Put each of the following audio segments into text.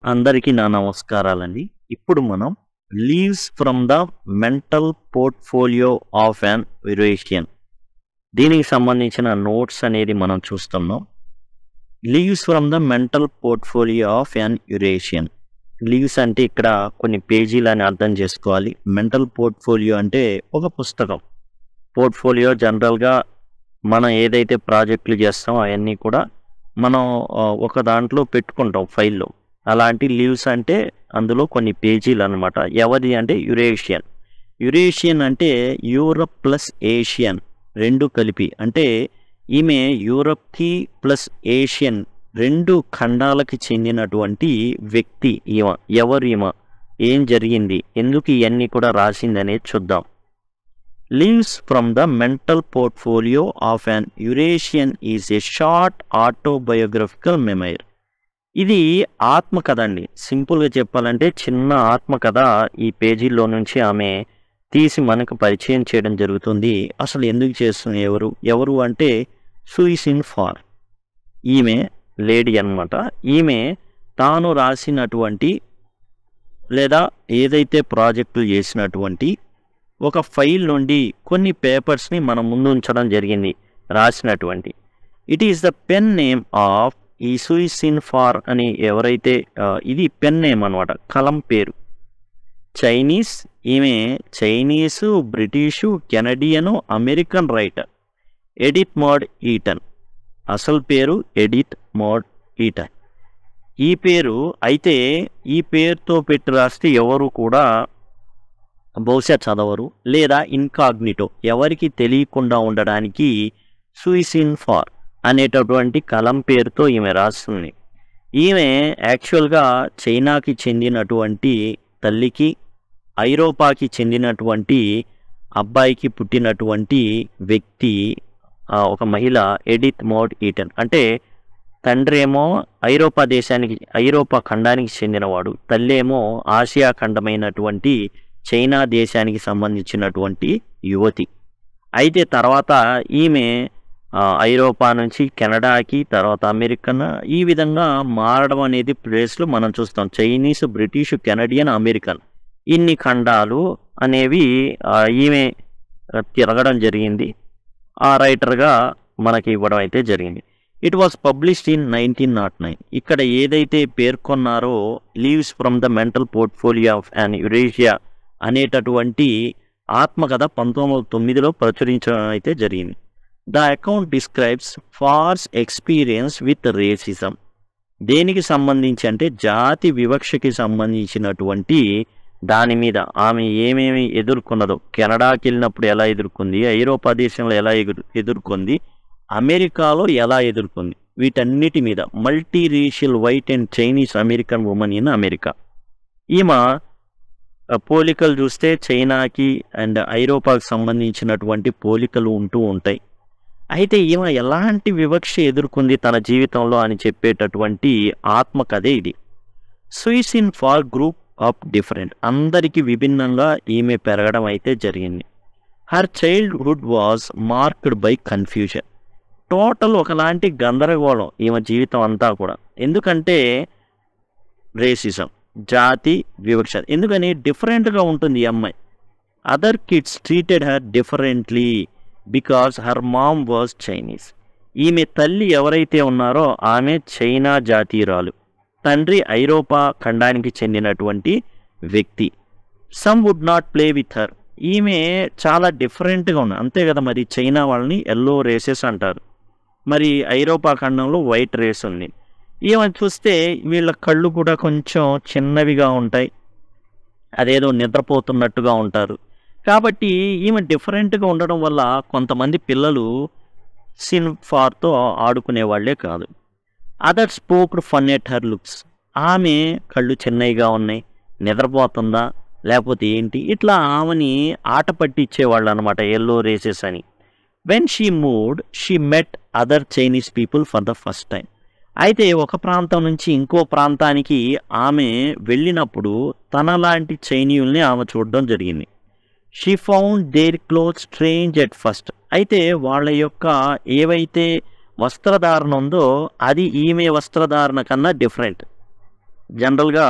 అందరికీ నా నమస్కారాలండి. ఇప్పుడు మనం leaves from the mental portfolio of an Eurasian దీనికి సంబంధించిన నోట్స్ అనేది మనం చూస్తున్నాం. Leaves from the mental portfolio of an Eurasian. Leaves అంటే ఇక్కడ కొన్ని పేజీలని అర్థం చేసుకోవాలి. మెంటల్ పోర్ట్ఫోలియో అంటే ఒక పుస్తకం. పోర్ట్ఫోలియో జనరల్గా మనం ఏదైతే ప్రాజెక్టులు చేస్తామో అవన్నీ కూడా మనం ఒక దాంట్లో పెట్టుకుంటాం ఫైల్లో. అలాంటి లీవ్స్ అంటే అందులో కొన్ని పేజీలు అనమాట. ఎవరి అంటే యురేషియన్. యురేషియన్ అంటే యూరప్ ప్లస్ ఏషియన్ రెండు కలిపి. అంటే ఈమె యూరప్కి ప్లస్ ఏషియన్ రెండు ఖండాలకి చెందినటువంటి వ్యక్తి. ఎవరు ఈమె, ఏం జరిగింది, ఎందుకు ఇవన్నీ కూడా రాసింది అనేది చూద్దాం. Leaves from the mental portfolio of an Eurasian is a short autobiographical memoir. ఇది ఆత్మకథ అండి. సింపుల్గా చెప్పాలంటే చిన్న ఆత్మకథ ఈ పేజీల్లో నుంచి ఆమె తీసి మనకు పరిచయం చేయడం జరుగుతుంది. అసలు ఎందుకు చేస్తుంది, ఎవరు అంటే సూయిసిన్ ఫార్. ఈమె లేడీ అన్నమాట. ఈమె తాను రాసినటువంటి లేదా ఏదైతే ప్రాజెక్టులు చేసినటువంటి ఒక ఫైల్ నుండి కొన్ని పేపర్స్ని మన ముందు ఉంచడం జరిగింది రాసినటువంటి. It is the pen name of ఈ సూయిసిన్ ఫార్ అని ఎవరైతే ఇది పెన్ నేమ్ అనమాట, కలం పేరు. చైనీస్, ఈమె Chinese, British, Canadian, American writer Edith Maude Eaton. అసలు పేరు ఎడిత్ మోడ్ ఈటన్. ఈ పేరు అయితే ఈ పేరుతో పెట్టి రాస్తే ఎవరు కూడా బహుశా చదవరు, లేదా ఇన్కాగ్నిటో ఎవరికి తెలియకుండా ఉండడానికి సూయిసిన్ ఫార్ అనేటటువంటి కలం పేరుతో ఈమె రాస్తుంది. ఈమె యాక్చువల్గా చైనాకి చెందినటువంటి తల్లికి, ఐరోపాకి చెందినటువంటి అబ్బాయికి పుట్టినటువంటి వ్యక్తి, ఒక మహిళ ఎడిత్ మోడ్ ఈటన్. అంటే తండ్రి ఏమో ఐరోపా ఖండానికి చెందినవాడు, తల్లి ఏమో ఆసియా ఖండమైనటువంటి చైనా దేశానికి సంబంధించినటువంటి యువతి. అయితే తర్వాత ఈమె ఐరోపా నుంచి కెనడాకి, తర్వాత అమెరికన్, ఈ విధంగా మారడం అనేది ప్లేస్లో మనం చూస్తాం. చైనీస్, బ్రిటిష్, కెనడియన్, అమెరికన్ ఇన్ని ఖండాలు అనేవి ఈమె తిరగడం జరిగింది. ఆ రైటర్గా మనకి ఇవ్వడం అయితే జరిగింది. It was published in 1909. ఇక్కడ ఏదైతే పేర్కొన్నారో leaves from the mental portfolio of an Eurasia అనేటటువంటి ఆత్మకథ 1909లో ప్రచురించడం అయితే జరిగింది. The account describes Far's experience with racism. దేనికి సంబంధించి అంటే జాతి వివక్షకి సంబంధించినటువంటి దాని మీద ఆమె ఏమేమి ఎదుర్కొన్నదో, కెనడాకి వెళ్ళినప్పుడు ఎలా ఎదుర్కొంది, ఐరోపా దేశంలో ఎలా ఎదుర్కొంది, అమెరికాలో ఎలా ఎదుర్కొంది, వీటన్నిటి మీద. Multi racial white and Chinese American women in America. ఈమె పోలికలు చూస్తే చైనాకి అండ్ ఐరోపాకి సంబంధించినటువంటి పోలికలు ఉంటూ ఉంటాయి. అయితే ఈమె ఎలాంటి వివక్ష ఎదుర్కొంది తన జీవితంలో అని చెప్పేటటువంటి ఆత్మకథే ఇది. సూయిసిన్ ఫార్ గ్రూప్ ఆఫ్ డిఫరెంట్, అందరికీ విభిన్నంగా ఈమె పెరగడం అయితే జరిగింది. Her childhood was marked by confusion. Total ఒకలాంటి గందరగోళం ఈమె జీవితం అంతా కూడా. ఎందుకంటే రేసిజం, జాతి వివక్ష. ఎందుకని డిఫరెంట్గా ఉంటుంది ఈ అమ్మాయి. Other kids treated her differently because her mom was Chinese. ఈమె తల్లి ఎవరైతే ఉన్నారో ఆమె చైనా జాతీయురాలు, తండ్రి ఐరోపా ఖండానికి చెందినటువంటి వ్యక్తి. Some would not play with her. ఈమె చాలా డిఫరెంట్గా ఉంది, అంతే కదా. మరి చైనా వాళ్ళని ఎల్లో రేసెస్ అంటారు, మరి ఐరోపా ఖండంలో వైట్ రేస్ ఉంది. ఈమె చూస్తే వీళ్ళ కళ్ళు కూడా కొంచెం చిన్నవిగా ఉంటాయి, అదేదో నిద్రపోతున్నట్టుగా ఉంటారు. కాబట్టి ఈమె డిఫరెంట్గా ఉండడం వల్ల కొంతమంది పిల్లలు సిన్ ఫార్తో ఆడుకునే వాళ్ళే కాదు. Other spoked fun at her looks. ఆమె కళ్ళు చిన్నవిగా ఉన్నాయి, నిద్రపోతుందా లేకపోతే ఏంటి, ఇట్లా ఆమెని ఆట పట్టించేవాళ్ళు అనమాట, ఎల్లో రేసెస్ అని. When she moved she met other Chinese people for the first time. అయితే ఒక ప్రాంతం నుంచి ఇంకో ప్రాంతానికి ఆమె వెళ్ళినప్పుడు తనలాంటి చైనీయుల్ని ఆమె చూడడం జరిగింది. She found their cloth strange at first. అయితే వాళ్ళ యొక్క ఏవైతే వస్త్రధారణ ఉందో అది ఈమె వస్త్రధారణ కన్నా డిఫరెంట్. జనరల్గా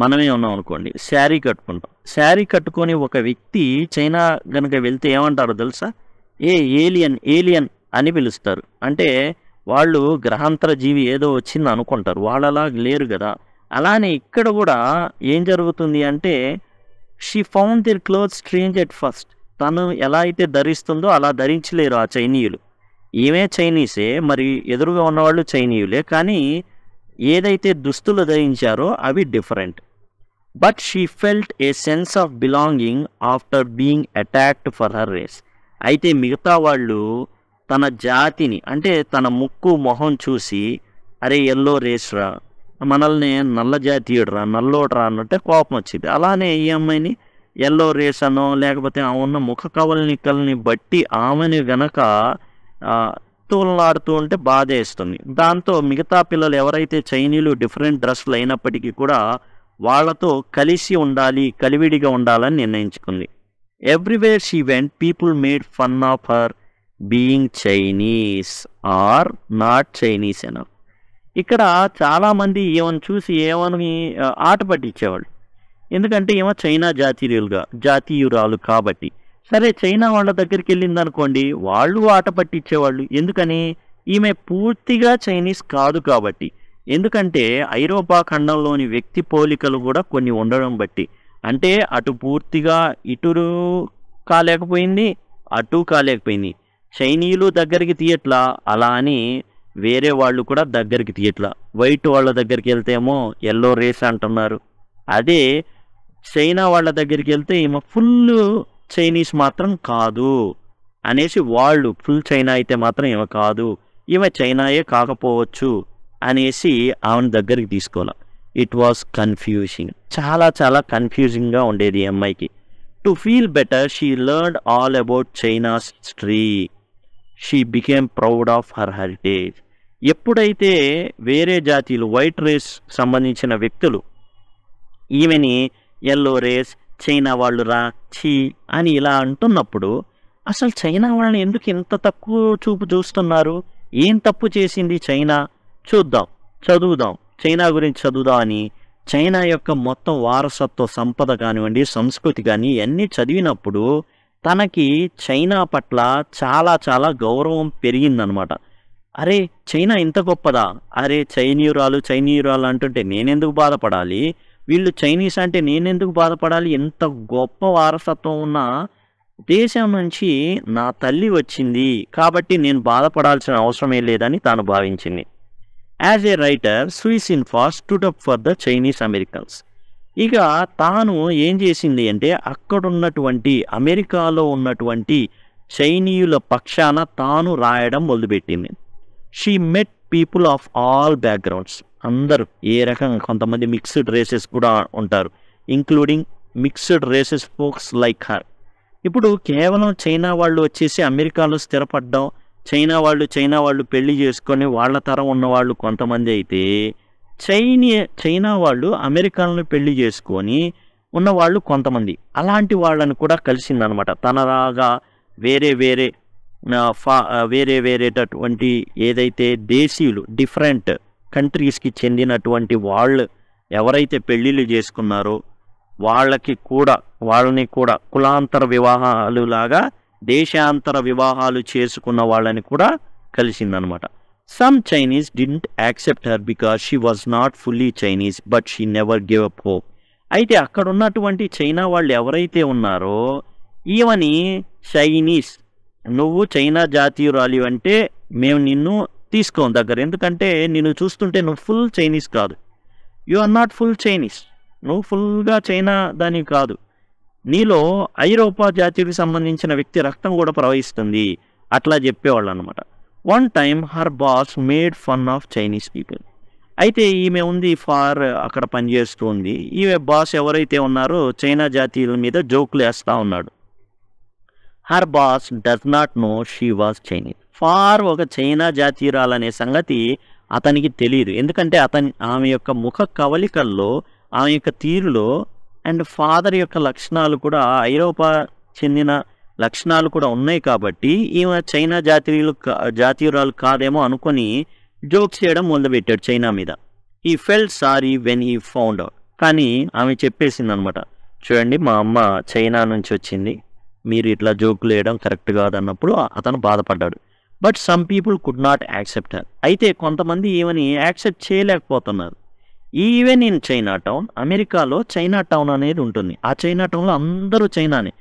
మనమే ఉన్నాం అనుకోండి, శారీ కట్టుకుంటాం. శారీ కట్టుకొని ఒక వ్యక్తి చైనా గనుక వెళ్తే ఏమంటారో తెలుసా? ఏ ఏలియన్ ఏలియన్ అని పిలుస్తారు. అంటే వాళ్ళు గ్రహాంతర జీవి ఏదో వచ్చింది అనుకుంటారు. వాళ్ళలా లేరు కదా. అలానే ఇక్కడ కూడా ఏం జరుగుతుంది అంటే, she found their cloth strange at first. తను ఎలా అయితే ధరిస్తుందో అలా ధరించలేరు ఆ చైనీయులు. ఈమె చైనీసే, మరి ఎదురుగా ఉన్నవాళ్ళు చైనీయులే, కానీ ఏదైతే దుస్తులు ధరించారో అవి different. But she felt a sense of belonging after being attacked for her race. అయితే మిగతా వాళ్ళు తన జాతిని, అంటే తన ముక్కు మొహం చూసి, అరే ఎల్లో రేస్ రా, మనల్ని నల్ల జాతీయుడురా, నల్లోడ్రా అన్నట్టే కోపం వచ్చింది. అలానే ఈ అమ్మాయిని ఎల్లో రేస్ అనో, లేకపోతే ఆ ఉన్న ముఖ కవలికల్ని బట్టి ఆమెని గనక తూలనాడుతూ ఉంటే బాధేస్తుంది. దాంతో మిగతా పిల్లలు ఎవరైతే చైనీయులు డిఫరెంట్ డ్రెస్సులు అయినప్పటికీ కూడా వాళ్ళతో కలిసి ఉండాలి, కలివిడిగా ఉండాలని నిర్ణయించుకుంది. Everywhere she went people made fun of her being Chinese or not Chinese enough. ఇక్కడ చాలామంది ఏమని చూసి ఏమని ఆట పట్టించేవాళ్ళు. ఎందుకంటే ఏమో చైనా జాతీయురాలు కాబట్టి. సరే, చైనా వాళ్ళ దగ్గరికి వెళ్ళింది అనుకోండి, వాళ్ళు ఆట పట్టించేవాళ్ళు. ఎందుకని? ఈమె పూర్తిగా చైనీస్ కాదు కాబట్టి. ఎందుకంటే ఐరోపా ఖండంలోని వ్యక్తి పోలికలు కూడా కొన్ని ఉండడం బట్టి. అంటే అటు పూర్తిగా ఇటు కాలేకపోయింది, అటు కాలేకపోయింది. చైనీయులు దగ్గరికి తీయట్లా, అలా అని వేరే వాళ్ళు కూడా దగ్గరికి తీయట్లా. వైట్ వాళ్ళ దగ్గరికి వెళ్తేమో ఎల్లో రేస్ అంటున్నారు. అదే చైనా వాళ్ళ దగ్గరికి వెళ్తే ఈమె ఫుల్ చైనీస్ మాత్రం కాదు అనేసి, వాళ్ళు ఫుల్ చైనా అయితే మాత్రం ఈమె కాదు, ఈమె చైనాయే కాకపోవచ్చు అనేసి ఆమెను దగ్గరికి తీసుకోవాలి. ఇట్ వాస్ కన్ఫ్యూజింగ్, చాలా చాలా కన్ఫ్యూజింగ్గా ఉండేది ఈ అమ్మాయికి. To feel better she learned all about China's history. She became proud of her heritage. ఎప్పుడైతే వేరే జాతీయులు, వైట్ రేస్ సంబంధించిన వ్యక్తులు ఈమెని ఎల్లో రేస్, చైనా వాళ్ళు రా, ఛీ అని ఇలా అంటున్నప్పుడు, అసలు చైనా వాళ్ళని ఎందుకు ఇంత తక్కువ చూపు చూస్తున్నారు? ఏం తప్పు చేసింది చైనా? చదువుదాం, చైనా గురించి చదువుదాం అని చైనా యొక్క మొత్తం వారసత్వ సంపద కానివ్వండి, సంస్కృతి కానీ అన్నీ చదివినప్పుడు తనకి చైనా పట్ల చాలా చాలా గౌరవం పెరిగిందనమాట. అరే చైనా ఇంత గొప్పదా? అరే చైనీయురాలు అంటుంటే నేనెందుకు బాధపడాలి? వీళ్ళు చైనీస్ అంటే నేనెందుకు బాధపడాలి? ఎంత గొప్ప వారసత్వం ఉన్న దేశం నుంచి నా తల్లి వచ్చింది కాబట్టి నేను బాధపడాల్సిన అవసరమే లేదని తాను భావించింది. As a writer, Sui Sin Far stood up for the Chinese Americans. ఇక తాను ఏం చేసింది అంటే, అక్కడున్నటువంటి అమెరికాలో ఉన్నటువంటి చైనీయుల పక్షాన తాను రాయడం మొదలుపెట్టింది. She met people of all backgrounds. అందరూ ఏ రకంగా, కొంతమంది మిక్స్డ్ రేసెస్ కూడా ఉంటారు, including mixed races folks like her. ఇప్పుడు కేవలం చైనా వాళ్ళు వచ్చేసి అమెరికాలో స్థిరపడ్డం, చైనా వాళ్ళు పెళ్లి చేసుకొని వాళ్ళ తరం ఉన్నవాళ్ళు కొంతమంది అయితే, చైనా వాళ్ళు అమెరికాలను పెళ్లి చేసుకొని ఉన్నవాళ్ళు కొంతమంది. అలాంటి వాళ్ళని కూడా కలిసిందనమాట. తనలాగా వేరేటటువంటి ఏదైతే దేశీయులు, డిఫరెంట్ కంట్రీస్కి చెందినటువంటి వాళ్ళు ఎవరైతే పెళ్ళిళ్ళు చేసుకున్నారో వాళ్ళని కూడా కులాంతర వివాహాలు లాగా దేశాంతర వివాహాలు చేసుకున్న వాళ్ళని కూడా కలిసిందనమాట. Some Chinese didn't accept her because she was not fully Chinese but she never give up hope. అయితే అక్కడ ఉన్నటువంటి చైనా వాళ్ళు ఎవరైతే ఉన్నారో, ఈవని చైనీస్, నువ్వు చైనా జాతీయురాలి అంటే మేము నిన్ను తీసుకోం దగ్గర, ఎందుకంటే నిన్ను చూస్తుంటే నువ్వు ఫుల్ చైనీస్ కాదు, you are not full Chinese, నువ్వు ఫుల్గా చైనా దానికి కాదు, నీలో ఐరోపా జాతికి సంబంధించిన వ్యక్తి రక్తం కూడా ప్రవహిస్తుంది, అట్లా చెప్పేవాళ్ళు అనమాట. One time her boss made fun of Chinese people. అయితే ఈమె ఉంది అక్కడ పనిచేస్తూ ఉంది, ఈమె బాస్ ఎవరైతే ఉన్నారో చైనా జాతీయుల మీద జోకులు వేస్తూ ఉన్నాడు. Her boss does not know she was Chinese. ఒక చైనా జాతీయురాలనే సంగతి అతనికి తెలియదు, ఎందుకంటే ఆమె యొక్క ముఖ కవలికల్లో, ఆమె యొక్క తీరులో అండ్ ఫాదర్ యొక్క లక్షణాలు కూడా ఐరోపా చెందిన లక్షణాలు కూడా ఉన్నాయి కాబట్టి ఈమె చైనా జాతీయురాలు కాదేమో అనుకొని జోక్స్ చేయడం మొదలుపెట్టాడు చైనా మీద. He felt sorry when he found out. కానీ ఆమె చెప్పేసింది అనమాట, చూడండి మా అమ్మ చైనా నుంచి వచ్చింది, మీరు ఇట్లా జోకులు వేయడం కరెక్ట్ కాదన్నప్పుడు అతను బాధపడ్డాడు. But some people could not accept her. అయితే కొంతమంది ఈమెని యాక్సెప్ట్ చేయలేకపోతున్నారు. ఈవెన్ ఇన్ చైనా టౌన్, అమెరికాలో చైనా టౌన్ అనేది ఉంటుంది. ఆ చైనా టౌన్లో అందరూ చైనానే.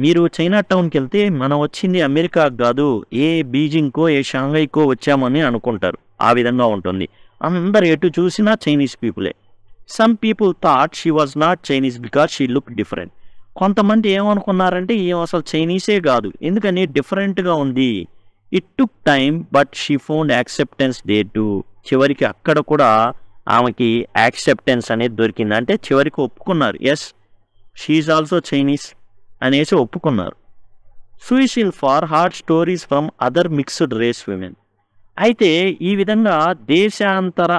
మీరు చైనా టౌన్కి వెళ్తే మనం వచ్చింది అమెరికా కాదు, ఏ బీజింగ్కో ఏ షాంఘైకో వచ్చామని అనుకుంటారు. ఆ విధంగా ఉంటుంది. అందరు ఎటు చూసినా చైనీస్ పీపులే. Some people thought she was not Chinese because she look different. కొంతమంది ఏమనుకున్నారంటే ఈమె అసలు చైనీసే కాదు, ఎందుకని డిఫరెంట్గా ఉంది. It took time but she found acceptance there too. చివరికి అక్కడ కూడా ఆమెకి యాక్సెప్టెన్స్ అనేది దొరికింది. అంటే చివరికి ఒప్పుకున్నారు, ఎస్ షీఈ్ ఆల్సో చైనీస్ అనేసి ఒప్పుకున్నారు. Sui Sin Far heard stories from other mixed race women. అయితే ఈ విధంగా దేశాంతర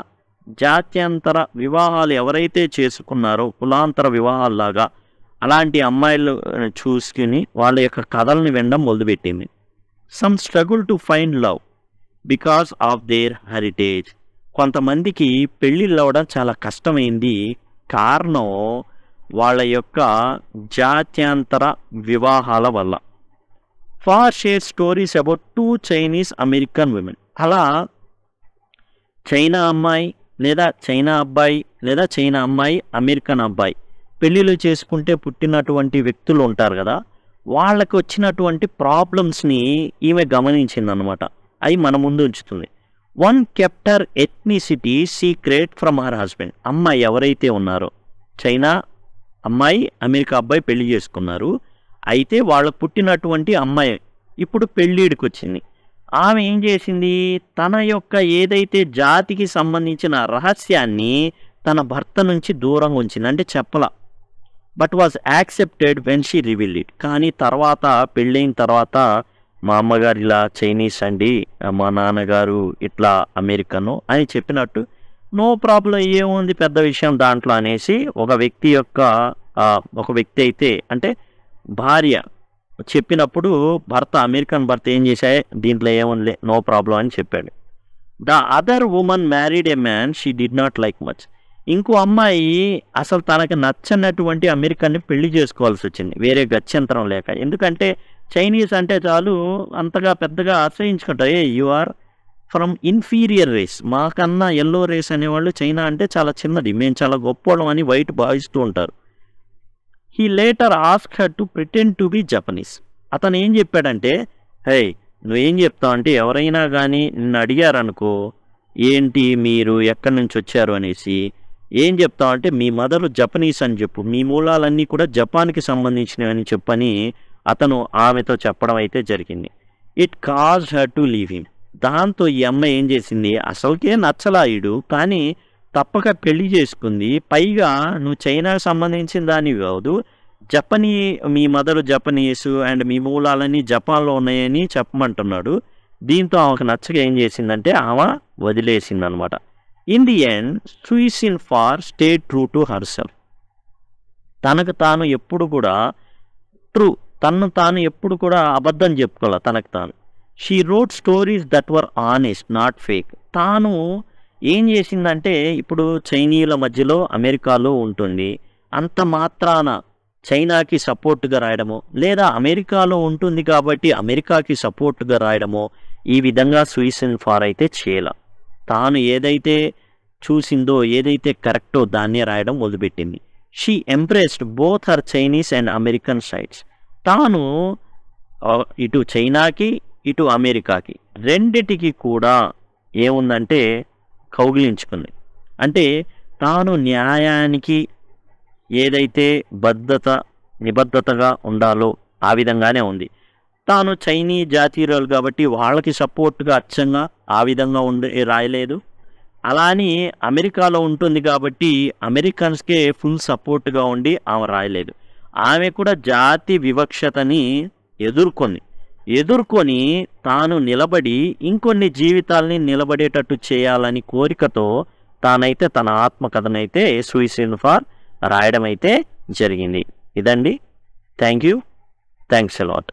జాత్యంతర వివాహాలు ఎవరైతే చేసుకున్నారో, కులాంతర వివాహాల్లాగా అలాంటి అమ్మాయిలు చూసుకుని వాళ్ళ యొక్క కథల్ని వినడం మొదలుపెట్టింది. Some struggle to find love because of their heritage. కొంతమందికి పెళ్ళిళ్ళు అవ్వడం చాలా కష్టమైంది, కారణం వాళ్ళ యొక్క జాత్యాంతర వివాహాల వల్ల. For share stories about 2 Chinese American women. అలా చైనా అమ్మాయి లేదా చైనా అబ్బాయి లేదా చైనా అమ్మాయి అమెరికన్ అబ్బాయి పెళ్ళిళ్ళు చేసుకుంటే పుట్టినటువంటి వ్యక్తులు ఉంటారు కదా, వాళ్ళకి వచ్చినటువంటి ప్రాబ్లమ్స్ని ఈమె గమనించిందనమాట. అవి మన ముందు ఉంచుతుంది. One kept her ethnicity secret from her husband. అమ్మాయి ఎవరైతే ఉన్నారో, చైనా అమ్మాయి అమెరికా అబ్బాయి పెళ్లి చేసుకున్నారు. అయితే వాళ్ళకు పుట్టినటువంటి అమ్మాయి ఇప్పుడు పెళ్ళిడికి వచ్చింది. ఆమె ఏం చేసింది, తన యొక్క ఏదైతే జాతికి సంబంధించిన రహస్యాన్ని తన భర్త నుంచి దూరంగా ఉంచింది, అంటే చెప్పలా. But was accepted when she revealed it. కానీ తర్వాత పెళ్ళైన తర్వాత మా అమ్మగారు ఇలా చైనీస్ అండి, మా నాన్నగారు ఇట్లా అమెరికను అని చెప్పినట్టు, నో ప్రాబ్లం, ఏముంది పెద్ద విషయం దాంట్లో అనేసి ఒక వ్యక్తి అయితే అంటే భార్య చెప్పినప్పుడు భర్త, అమెరికన్ భర్త ఏం చేశాయి, దీంట్లో ఏముందిలే నో ప్రాబ్లం అని చెప్పాడు. The other woman married A man she did not like much. ఇంకో అమ్మాయి అసలు తనకు నచ్చనటువంటి అమెరికన్ని పెళ్లి చేసుకోవాల్సి వచ్చింది, వేరే గత్యంతరం లేక. ఎందుకంటే చైనీస్ అంటే చాలు అంతగా పెద్దగా ఆశ్రయించుకుంటారు, you are from inferior race, మాకన్నా ఎల్లో రేస్ అనేవాళ్ళు చైనా అంటే చాలా చిన్నది, మేము చాలా గొప్పవాళ్ళం అని వైట్ భావిస్తూ ఉంటారు. He later ask her to pretend to be Japanese. అతను ఏం చెప్పాడంటే, హే నువ్వేం చెప్తావు అంటే, ఎవరైనా కానీ నిన్ను అడిగారనుకో ఏంటి మీరు ఎక్కడి నుంచి వచ్చారు అనేసి, ఏం చెప్తావు అంటే మీ మదర్ జపనీస్ అని చెప్పు, మీ మూలాలన్నీ కూడా జపాన్కి సంబంధించినవి అని చెప్పని అతను ఆమెతో చెప్పడం అయితే జరిగింది. It cause her to leave him. దాంతో ఈ అమ్మాయి ఏం చేసింది, అసలుకే నచ్చలాయుడు కానీ తప్పక పెళ్లి చేసుకుంది. పైగా నువ్వు చైనాకు సంబంధించిన దానివి కాదు, మీ మదర్ జపనీస్ అండ్ మీ మూలాలన్నీ జపాన్లో ఉన్నాయని చెప్పమంటున్నాడు. దీంతో ఆమెకు నచ్చక ఏం చేసిందంటే ఆమె వదిలేసింది అనమాట. In the end Sui Sin Far stay true to herself. తనకు తాను ఎప్పుడు కూడా ఎప్పుడు కూడా అబద్ధం చెప్పుకోవాలి తనకు తాను. She wrote stories that were honest not fake. తాను ఏం చేసిందంటే, ఇప్పుడు చైనీయుల మధ్యలో అమెరికాలో ఉంటుంది, అంత మాత్రాన చైనాకి సపోర్ట్గా రాయడమో లేదా అమెరికాలో ఉంటుంది కాబట్టి అమెరికాకి సపోర్ట్గా రాయడమో ఈ విధంగా సూయిసిన్ ఫార్ అయితే చేయాల. తాను ఏదైతే చూసిందో ఏదైతే కరెక్టో దాన్నే రాయడం మొదలుపెట్టింది. She embraced both her Chinese and American sides. తాను ఇటు చైనాకి ఇటు అమెరికాకి రెండిటికి కూడా ఏముందంటే కౌగిలించుకుంది. అంటే తాను న్యాయానికి ఏదైతే నిబద్ధతగా ఉండాలో ఆ విధంగానే ఉంది. తాను చైనీస్ జాతీయురాలు కాబట్టి వాళ్ళకి సపోర్ట్గా అచ్చంగా ఆ విధంగా రాయలేదు. అలా అని అమెరికాలో ఉంటుంది కాబట్టి అమెరికన్స్కే ఫుల్ సపోర్ట్గా ఉండి ఆమె రాయలేదు. ఆమె కూడా జాతి వివక్షతని ఎదుర్కొని తాను నిలబడి ఇంకొన్ని జీవితాలని నిలబడేటట్టు చేయాలని కోరికతో తానైతే తన ఆత్మకథనైతే సూయిసిన్ ఫార్ రాయడం అయితే జరిగింది. ఇదండి. Thank you. Thanks a lot.